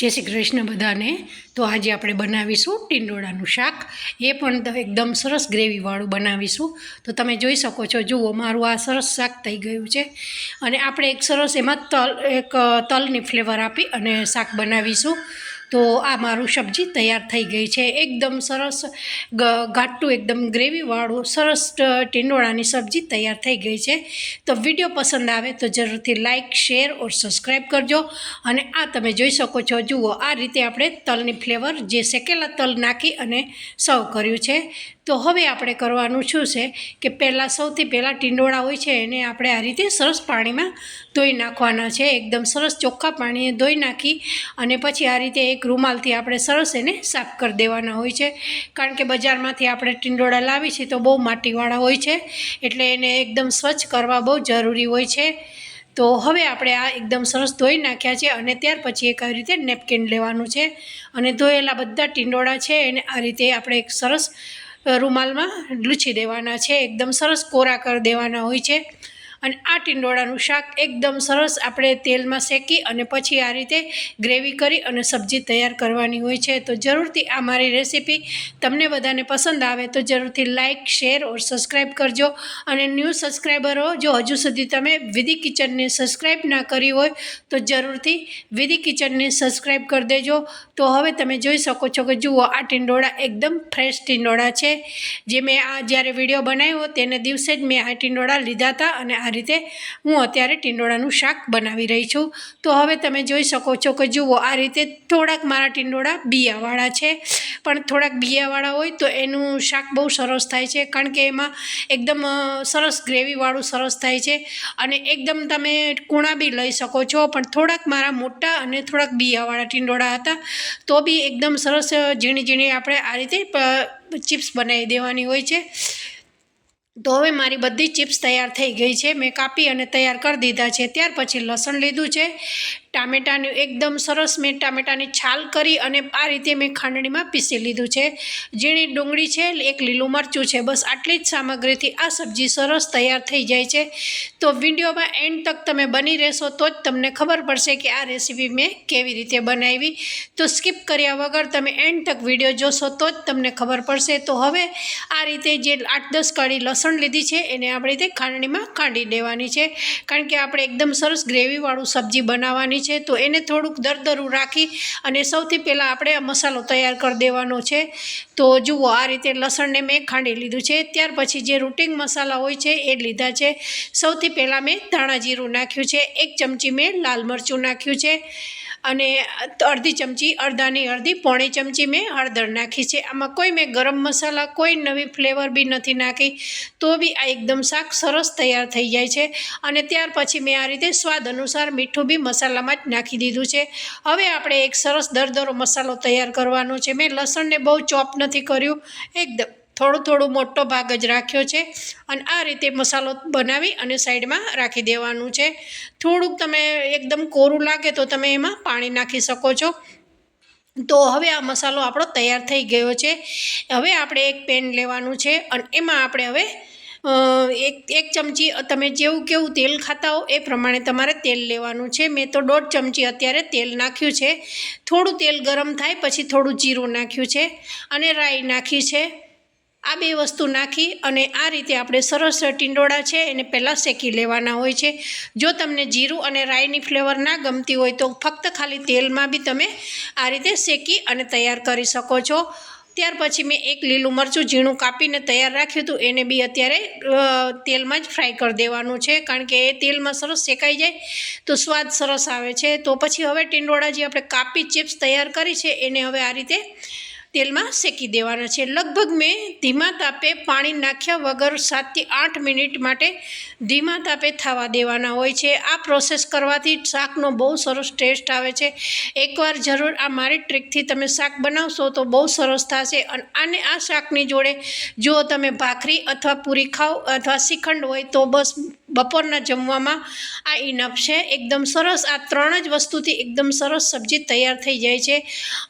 जय श्री कृष्ण बधाने। तो आज આપણે બનાવીશું ટીંડોળાનું શાક, એ પણ એકદમ સરસ ગ્રેવીવાળું બનાવીશું। તો તમે જોઈ શકો છો, જુઓ મારું આ સરસ શાક થઈ ગયું છે અને આપણે એક સરસ એમાં તલની ફ્લેવર આપી અને શાક બનાવીશું। तो आ मारू सब्जी तैयार थई गई है, एकदम सरस घाटू एकदम ग्रेवीवाळू सरस टींडोळानी सब्जी तैयार थई गई है। तो विडियो पसंद आवे तो जरूरथी लाइक शेर और सब्सक्राइब करजो। अने आ तमे जोई शको छो, जुओ आ रीते आपणे तलनी फ्लेवर जे शेकेला तल नाखी अने सर्व कर्युं छे। तो हवे आपणे करवानुं शुं छे के पहेला सौथी पहेला टींडोळा होय छे एने आपणे आ रीते सरस पाणीमां धोई नाखवाना छे, एकदम सरस चोख्खा पाणीए धोई नाखी अने पछी आ रीते एक रूमालथी आपणे सरस एने साफ कर देवाना होय छे। कारण के बजारमांथी आपणे टींडोळा लावी छे तो बहु माटीवाळा होय छे, एटले एने एकदम स्वच्छ करवा बहु जरूरी होय छे। तो हवे आपणे आ एकदम सरस धोई नाख्या छे अने त्यार पछी एक आ रीते नेपकिन लेवानुं छे अने धोयेला बधा टींडोळा छे एने आ रीते आपणे एक सरस रूमाल में लूछी देवाना छे, एकदम सरस कोरा कर देवाना होय छे। अने आ टींडोळानुं शाक एकदम सरस आपणे तेल में शेकी अने पछी आ रीते ग्रेवी करी अने सब्जी तैयार करवानी होय छे। तो जरूरथी आ मारी रेसिपी तमने बधाने पसंद आवे तो जरूरथी लाइक शेर और सब्सक्राइब करजो। अने न्यू सब्सक्राइबर हो जो हजू सुधी तमे विधि किचन ने सब्सक्राइब ना करी होय तो जरूरथी विधि किचन ने सब्सक्राइब कर देजो। तो हवे तमे जोई शको छो के जुओ आ टींडोळा एकदम फ्रेश टींडोळा छे, जे मैं आ ज्यारे विडियो बनाव्यो तेने दिवसे ज मैं आ टींडोळा लीधा था अने आ रीते हूँ अत्यारे टींडोळानुं शाक बनावी रही छूँ। तो हवे तमे जोई शको छो के जुओ आ रीते थोड़ाक मारा टींडोळा बियावाळा छे, पण थोड़ाक बियावाळा होय तो एनुं शाक बहु सरस थाय छे, कारण के एमां एकदम सरस ग्रेवीवाळुं सरस थाय छे। अने एकदम तमे कूणा बी लई शको छो, पण थोड़ाक मारा मोटा अने थोड़ाक बियावाळा टींडोळा हता तो बी एकदम सरस झीणी झीणी आपणे आ रीते चिप्स बनावी देवानी होय छे। तो हवे मारी बधी चिप्स तैयार थई गई है, मैं कापी अने तैयार कर दीधा है। त्यार पछी लसण लीधुं छे, टामेटानी एकदम सरस मैं टामेटानी छाल करी अने आ रीते मैं खांडणी में पीसी लीधुं छे। झीणी डूंगળી छे, एक लीलू मरचुं छे, बस आटली ज सामग्रीथी आ सब्जी सरस तैयार थई जाय छे। तो विडियो में एंड तक तमे बनी रहेशो तो ज तमने खबर पड़शे कि आ रेसिपी मैं केवी रीते बनावी। तो स्कीप कर्या वगर तमे एंड तक विडियो जोशो तो ज तमने खबर पड़शे। तो हवे आ रीते जे 8-10 कड़ी लसण लीधी छे एने आपणे ते खांडणी में काढी देवानी छे, कारण के आपणे एकदम सरस ग्रेवीवाळुं सब्जी बनाववानी छे। तो एने थोड़ुंक दरदरू राखी अने सौथी पहेला आपणे मसालो तैयार कर देवानो छे। तो जुओ आ रीते लसण ने मैं खांडी लीधुं छे। त्यार पछी जे रूटिंग मसाला होय छे ए लीधा छे। सौथी पहेला मैं धाणा जीरुं नाख्युं छे, 1 चमची में लाल मरचुं नाख्युं छे अने अर्धी चमची अर्धानी अर्धी पौणी चमची में हळदर नाखी छे। आमां कोई मैं गरम मसाला कोई नवी फ्लेवर भी नथी नाखी, तो भी आ एकदम शाक सरस तैयार थई जाय छे। अने त्यार पछी मैं आ रीते स्वाद अनुसार मीठुं भी मसालामां ज नाखी दीधुं छे। हवे आपणे एक सरस दरदरो मसालो तैयार करवानो छे। मैं लसण ने बहु चॉप नथी कर्युं, एकदम थोड़ो थोड़ो मोटो भाग ज राख्यो छे अने आ रीते मसालो बनावी अने साइड में राखी देवानुं छे। थोड़ुंक तमे एकदम कोरुं लागे तो तमे एमां पाणी नाखी शको छो। तो हवे आ मसालो आपणो तैयार थई गयो छे। हवे आपणे एक पेन लेवानुं छे अने एमां आपणे हवे एक चमची तमे जेवुं केवुं तेल खाता हो ए प्रमाणे तमारे तेल लेवानुं छे। मैं तो 1.5 चमची अत्यारे तेल नाख्युं छे। थोड़ुं तेल गरम थाय पछी थोड़ुं जीरुं नाख्युं छे अने राई नाखी छे। आ बे वस्तु नाखी अने आ रीते आपणे सरस टींडोळा छे एने पहेला शेकी लेवाना होय छे। जो तमने जीरुं अने राईनी फ्लेवर ना गमती होय तो फक्त खाली तेलमां बी तमे आ रीते शेकी अने तैयार करी शको छो। त्यार पछी मैं एक लीलू मरचुं झीणुं कापीने तैयार राख्युं हतुं, एने बी अत्यारे तेल में ज फ्राय कर देवानुं छे, कारण के ए तेल में सरस शेकाई जाय तो स्वाद सरस आवे छे। तो पछी हवे टींडोळा जे आपणे कापी चिप्स तैयार करी छे एने हवे आ रीते तेल में शेकी देवाना छे। लगभग मैं धीमा तापे पाणी नाख्या वगर 7 થી 8 मिनिट माटे धीमा तापे थवा देवाना होय छे। आ प्रोसेस करवाथी शाकनो बहु सरस टेस्ट आवे छे। एकवार जरूर आ मारी ट्रीकथी तमे शाक बनावशो तो बहु सरस थशे। अने आने आ शाकनी जोड़े जो तमे भाखरी अथवा पूरी खाओ अथवा श्रीखंड होय तो बस बपोરના જમવામાં આ ઇનફ છે। એકદમ સરસ આ 3 જ વસ્તુથી એકદમ સરસ સબ્જી તૈયાર થઈ જાય છે।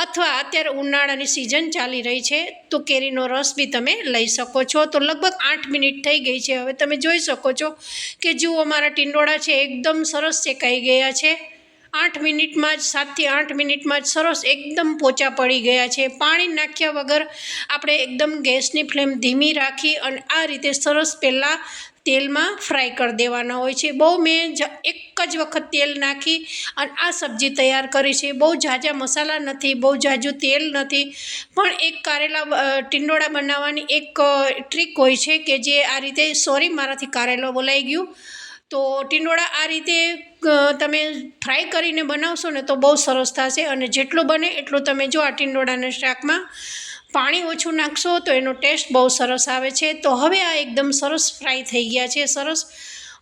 અથવા અત્યારે ઉનાળાની સિઝન ચાલી રહી છે તો કેરીનો રસ બી તમે લઈ શકો છો। તો લગભગ 8 મિનિટ થઈ ગઈ છે। હવે તમે જોઈ શકો છો કે જુઓ મારા ટીંડોળા છે એકદમ સરસ શેકાઈ ગયા છે 8 મિનિટમાં જ 7 થી 8 મિનિટમાં જ સરસ એકદમ પોચા પડી ગયા છે. પાણી નાખ્યા વગર આપણે એકદમ ગેસની ફ્લેમ ધીમી રાખી અને આ રીતે સરસ પહેલાં તેલમાં ફ્રાય કરી દેવાના હોય છે. બહુ મેં એક જ વખત તેલ નાખી અને આ સબ્જી તૈયાર કરી છે. બહુ ઝાઝા મસાલા નથી, બહુ ઝાઝું તેલ નથી, પણ એક કારેલા ટીંડોળા બનાવવાની એક ટ્રીક હોય છે કે જે આ રીતે, સોરી મારાથી કારેલો બોલાઈ ગયું, તો ટીંડોળા આ રીતે તમે ફ્રાય કરીને બનાવશો ને તો બહુ સરસ થશે. અને જેટલું બને એટલું તમે જો આ ટીંડોળાના શાકમાં પાણી ઓછું નાખશો તો એનો ટેસ્ટ બહુ સરસ આવે છે. તો હવે આ એકદમ સરસ ફ્રાય થઈ ગયા છે. સરસ.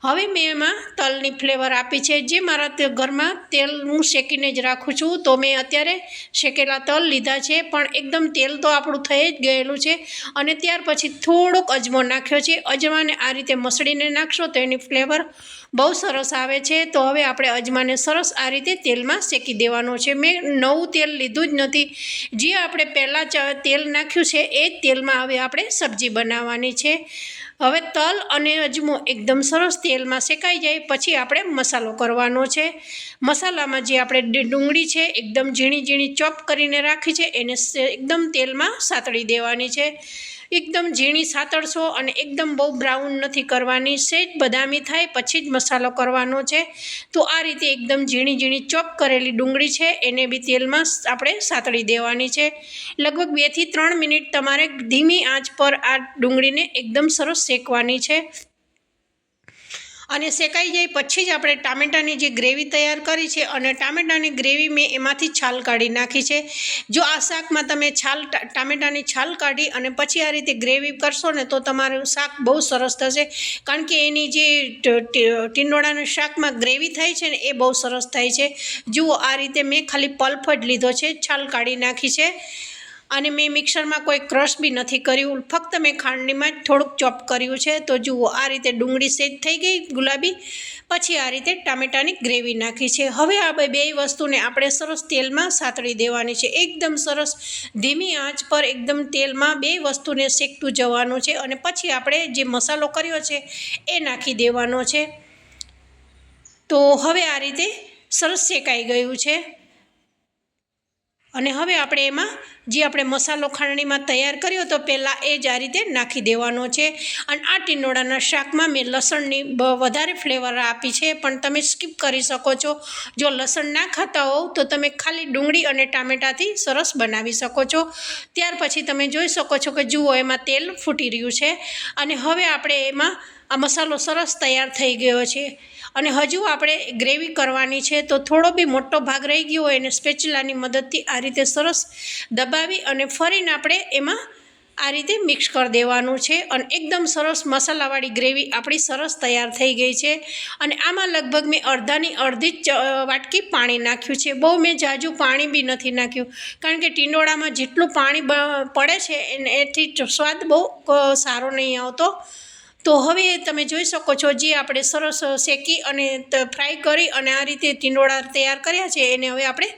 હવે મેં એમાં તલની ફ્લેવર આપી છે. જે મારા ઘરમાં તેલ હું શેકીને જ રાખું છું, તો મેં અત્યારે શેકેલા તલ લીધા છે, પણ એકદમ તેલ તો આપણું થઈ જ ગયેલું છે. અને ત્યાર પછી થોડોક અજમો નાખ્યો છે. અજમાને આ રીતે મસળીને નાખશો તો એની ફ્લેવર બહુ સરસ આવે છે. તો હવે આપણે અજમાને સરસ આ રીતે તેલમાં શેકી દેવાનો છે. મેં નવું તેલ લીધું જ નથી. જે આપણે પહેલાં તેલ નાખ્યું છે એ જ તેલમાં હવે આપણે સબ્જી બનાવવાની છે. હવે તલ અને અજમો એકદમ સરસ તેલમાં શેકાઈ જાય પછી આપણે મસાલો કરવાનો છે. મસાલામાં જે આપણે ડુંગળી છે એકદમ ઝીણી ઝીણી ચોપ કરીને રાખી છે, એને એકદમ તેલમાં સાતળી દેવાની છે. એકદમ ઝીણી સાતળશો અને એકદમ બહુ બ્રાઉન નથી કરવાની, સેજ બદામી થાય પછી જ મસાલો કરવાનો છે. તો આ રીતે એકદમ ઝીણી ઝીણી ચોપ કરેલી ડુંગળી છે એને બી તેલમાં આપણે સાતળી દેવાની છે. લગભગ 2 થી 3 મિનિટ તમારે ધીમી આંચ પર આ ડુંગળીને એકદમ સરસ શેકવાની છે. અને શેકાઈ જાય પછી જ આપણે ટામેટાની જે ગ્રેવી તૈયાર કરી છે, અને ટામેટાની ગ્રેવી મેં એમાંથી છાલ કાઢી નાખી છે. જો આ શાકમાં તમે ટામેટાની છાલ કાઢી અને પછી આ રીતે ગ્રેવી કરશો ને તો તમારું શાક બહુ સરસ થશે. કારણ કે એની જે ટીંડોળાના શાકમાં ગ્રેવી થાય છે ને એ બહુ સરસ થાય છે. જુઓ આ રીતે મેં ખાલી પલ્પ જ લીધો છે, છાલ કાઢી નાખી છે. અને મેં મિક્સરમાં કોઈ ક્રશ બી નથી કર્યું, ફક્ત મેં ખાંડણીમાં જ થોડુંક ચોપ કર્યું છે. તો જુઓ આ રીતે ડુંગળી સેજ થઈ ગઈ ગુલાબી, પછી આ રીતે ટામેટાની ગ્રેવી નાખી છે. હવે આ બે વસ્તુને આપણે સરસ તેલમાં સાતળી દેવાની છે. એકદમ સરસ ધીમી આંચ પર એકદમ તેલમાં બે વસ્તુને શેકતું જવાનું છે. અને પછી આપણે જે મસાલો કર્યો છે એ નાખી દેવાનો છે. તો હવે આ રીતે સરસ શેકાઈ ગયું છે. અને હવે આપણે એમાં જે આપણે મસાલો ખાંડણીમાં તૈયાર કર્યો તો પહેલાં એ જ આ રીતે નાખી દેવાનો છે. અને આ ટીંડોળાના શાકમાં મેં લસણની વધારે ફ્લેવર આપી છે, પણ તમે સ્કીપ કરી શકો છો. જો લસણ ના ખાતા હોવ તો તમે ખાલી ડુંગળી અને ટામેટાથી સરસ બનાવી શકો છો. ત્યાર પછી તમે જોઈ શકો છો કે જુઓ એમાં તેલ ફૂટી રહ્યું છે. અને હવે આપણે એમાં આ મસાલો સરસ તૈયાર થઈ ગયો છે. અને હજુ આપણે ગ્રેવી કરવાની છે, તો થોડો બી મોટો ભાગ રહી ગયો હોય એને સ્પેચ્યુલાની મદદથી આ રીતે સરસ દબાવી અને ફરીને આપણે એમાં આ રીતે મિક્સ કરી દેવાનું છે. અને એકદમ સરસ મસાલાવાળી ગ્રેવી આપણી સરસ તૈયાર થઈ ગઈ છે. અને આમાં લગભગ મેં અડધી જ વાટકી પાણી નાખ્યું છે. બહુ મેં ઝાઝું પાણી બી નથી નાખ્યું, કારણ કે ટીંડોળામાં જેટલું પાણી પડે છે એથી સ્વાદ બહુ સારો નહીં આવતો. તો હવે તમે જોઈ શકો છો જે આપણે સરસ શેકી અને ફ્રાય કરી અને આ રીતે ટીંડોળા તૈયાર કર્યા છે એને હવે આપણે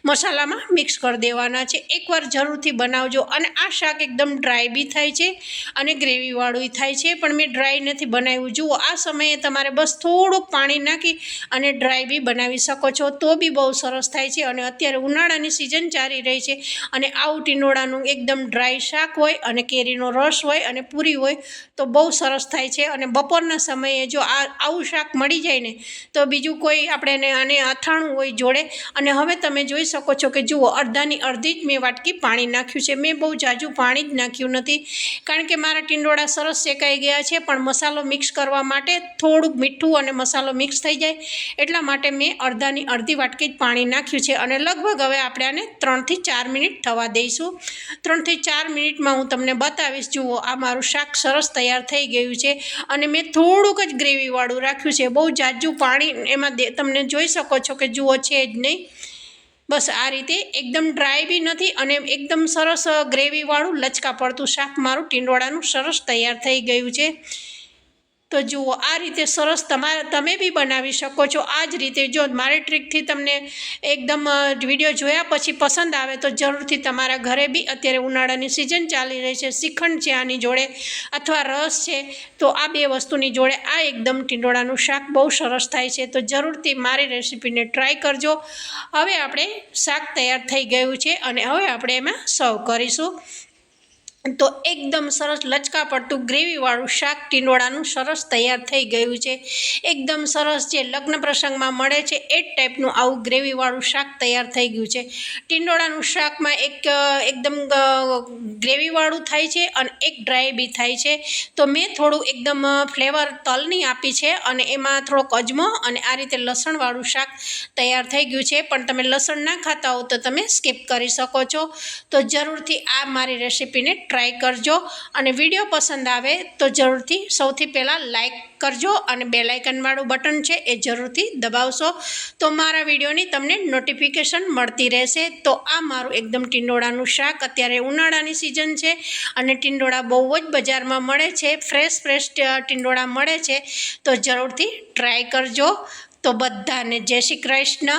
મસાલામાં મિક્સ કરી દેવાના છે. એકવાર જરૂરથી બનાવજો. અને આ શાક એકદમ ડ્રાય બી થાય છે અને ગ્રેવીવાળું થાય છે, પણ મેં ડ્રાય નથી બનાવ્યું. જુઓ આ સમયે તમારે બસ થોડુંક પાણી નાખી અને ડ્રાય બી બનાવી શકો છો, તો બી બહુ સરસ થાય છે. અને અત્યારે ઉનાળાની સિઝન ચાલી રહી છે અને આવું ટીંડોળાનું એકદમ ડ્રાય શાક હોય અને કેરીનો રસ હોય અને પૂરી હોય તો બહુ સરસ થાય છે. અને બપોરના સમયે જો આવું શાક મળી જાય ને તો બીજું કોઈ આપણે આને અથાણું હોય જોડે. અને હવે તમે જોઈ શકો છો કે જુઓ અડધાની અડધી જ મેં વાટકી પાણી નાખ્યું છે. મેં બહુ ઝાઝું પાણી જ નાખ્યું નથી, કારણ કે મારા ટીંડોળા સરસ શેકાઈ ગયા છે, પણ મસાલો મિક્સ કરવા માટે થોડુંક મીઠું અને મસાલો મિક્સ થઈ જાય એટલા માટે મેં અડધાની અડધી વાટકી જ પાણી નાખ્યું છે. અને લગભગ હવે આપણે આને 3 થી 4 મિનિટ થવા દઈશું. 3 થી 4 મિનિટમાં હું તમને બતાવીશ. જુઓ આ મારું શાક સરસ તૈયાર થઈ ગયું છે. અને મેં થોડુંક જ ગ્રેવીવાળું રાખ્યું છે, બહુ ઝાઝું પાણી એમાં તમને જોઈ શકો છો કે જુઓ છે જ નહીં. બસ આ રીતે એકદમ ડ્રાય બી નથી અને એકદમ સરસ ગ્રેવીવાળું લચકા પડતું શાક મારું ટીંડોળાનું સરસ તૈયાર થઈ ગયું છે. તો જુઓ આ રીતે સરસ તમે બી બનાવી શકો છો આ જ રીતે. જો મારી ટ્રીકથી તમને એકદમ વિડીયો જોયા પછી પસંદ આવે તો જરૂરથી તમારા ઘરે બી, અત્યારે ઉનાળાની સિઝન ચાલી રહી છે, શ્રીખંડ છે આની જોડે અથવા રસ છે, તો આ બે વસ્તુની જોડે આ એકદમ ટીંડોળાનું શાક બહુ સરસ થાય છે. તો જરૂરથી મારી રેસીપીને ટ્રાય કરજો. હવે આપણે શાક તૈયાર થઈ ગયું છે અને હવે આપણે એમાં સર્વ કરીશું. તો એકદમ સરસ લચકા પડતું ગ્રેવીવાળું શાક ટીંડોળાનું સરસ તૈયાર થઈ ગયું છે. એકદમ સરસ જે લગ્ન પ્રસંગમાં મળે છે એ જ ટાઈપનું આવું ગ્રેવીવાળું શાક તૈયાર થઈ ગયું છે. ટીંડોળાનું શાકમાં એકદમ ગ્રેવીવાળું થાય છે અને એક ડ્રાય બી થાય છે. તો મેં થોડું એકદમ ફ્લેવર તલની આપી છે અને એમાં થોડોક અજમો અને આ રીતે લસણવાળું શાક તૈયાર થઈ ગયું છે. પણ તમે લસણ ના ખાતા હો તો તમે સ્કીપ કરી શકો છો. તો જરૂરથી આ મારી રેસીપીને ટ્રાય કરજો અને વિડીયો પસંદ આવે તો જરૂરથી સૌથી પહેલાં લાઈક કરજો અને બેલ આઇકનવાળું બટન છે એ જરૂરથી દબાવશો તો મારા વિડીયોની તમને નોટિફિકેશન મળતી રહેશે. તો આ મારું એકદમ ટીંડોળાનું શાક, અત્યારે ઉનાળાની સિઝન છે અને ટીંડોળા બહુ જ બજારમાં મળે છે, ફ્રેશ ટીંડોળા મળે છે, તો જરૂરથી ટ્રાય કરજો. તો બધાને જય શ્રી કૃષ્ણ.